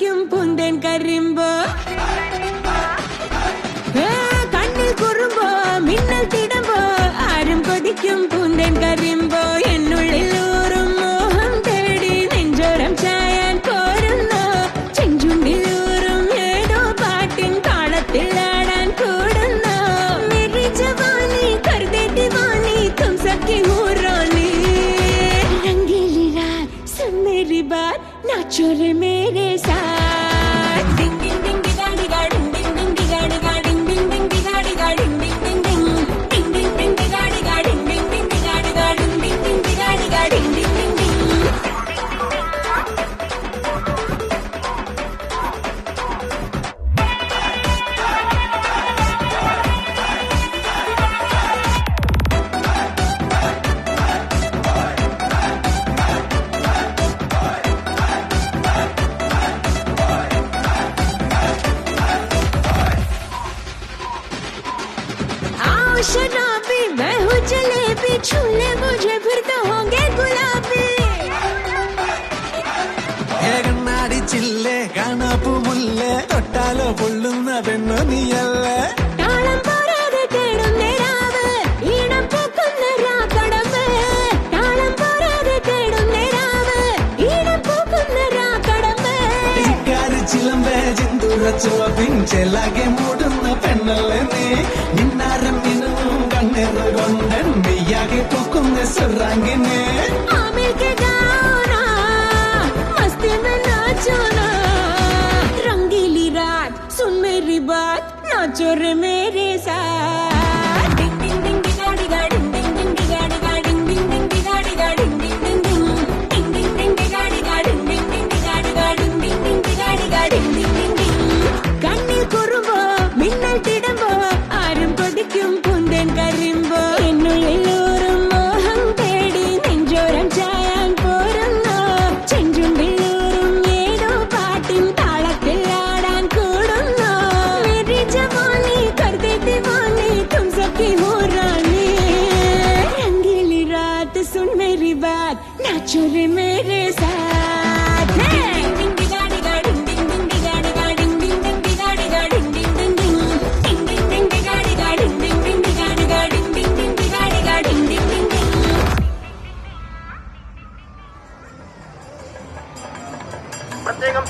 കൊതിക്കും പൂന്തേൻ കരിമ്പോ കണ്ണിൽ കുറുമ്പോ മിന്നൽ തിടമ്പോ ആരും കൊതിക്കും പൂന്തേൻ കരിമ്പോ എന്നുള്ളിൽ ഊറും മോഹം തേടി നെഞ്ചോരം ചായാൻ പോരുന്നു ചെഞ്ചുണ്ടിൽ ഊറും ഏതോ പാട്ടിൻ താളത്തിൽ ആടാൻ കൂടുന്നു मेरी जवानी कर देती वानी तुम सबकी हूँ रानी रंगीली रात सुन मेरी बात नाचो रे मेरे साथ डिंग डिंग डिंग डिगाड़ी गा डिंग डिंग डिंग डिगाड़ी गा डिंग डिंग डिंग डिगाड़ी गा डिंग डिंग डिंग डिंग डिंग डिंग डिंग डिगाड़ी गा डिंग डिंग डिंग डिगाड़ी गा डिंग डिंग डिंग डिगाड़ी गा डिंग डिंग डिंग डिंग शराबी मैं हूँ जलेबी छूले मुझे फिर तो होंगे गुलाबी കണ്ണാടി ചില്ലേ കാണാപ്പു മുല്ലേ തൊട്ടാലോ പൊള്ളുന്ന പെണ്ണു നീയല്ലേ താളം പോരാതെ തേടുന്ന രാവ് ഈണം പൂക്കുന്ന രാക്കടമ്പ് താളം പോരാതെ തേടുന്ന രാവ് ഈണം പൂക്കുന്ന രാക്കടമ്പ് ഇക്കാരി ചിലമ്പേ ചിന്തുറച്ചുവ പിഞ്ചെല്ലാകെ മൂടുന്ന പെണ്ണല്ലേ നീ നിന്നാരം മിനുങ്ങും കണ്ണിറ് കൊണ്ടൻ മെയ്യാകെ പൂക്കുന്ന സുറാങ്കിനെ आमिर के गाओ ना मस्ती में नाचो ना रंगीली रात सुन मेरी बात नाचो रे मेरे साथ डिंग डिंग डिंग डिगाड़ी गा डिंग डिंग डिंग डिगाड़ी गा डिंग डिंग डिंग डिगाड़ी गा डिंग डिंग डिंग डिंग डिंग डिंग डिंग डिगाड़ी गा डिंग डिंग डिंग डिगाड़ी गा डिंग डिंग डिंग डिगाड़ी गा डिंग डिंग डिंग डिंग കണ്ണിൽ കുറുമ്പോ മിന്നൽ തിടമ്പോ ആരും കൊതിക്കും പൂന്തേൻ കരിമ്പോ എന്നുള്ളിൽ ഊറും മോഹം തേടി നെഞ്ചോരം ചായാൻ പോരുന്നു ചെഞ്ചുണ്ടിൽ ഊറും ഏതോ പാട്ടിൻ താളത്തിൽ ആടാൻ കൂടുന്നു मेरी जवानी कर देती वानी तुम सबकी हूँ रानी रंगीली रात सुन मेरी बात नाचो रे मेरे साथ डिंग डिगाड़ी गा डिंग डिंग डिंग डिगाड़ी गा डिंग डिंग डिंग डिगाड़ी गा डिंग डिंग डिंग डिंग डिंग डिंग डिंग डिगाड़ी गा डिंग डिंग डिंग डिगाड़ी गा डिंग डिंग डिंग डिगाड़ी गा डिंग डिंग डिंग डिंग പ്രത്യേകം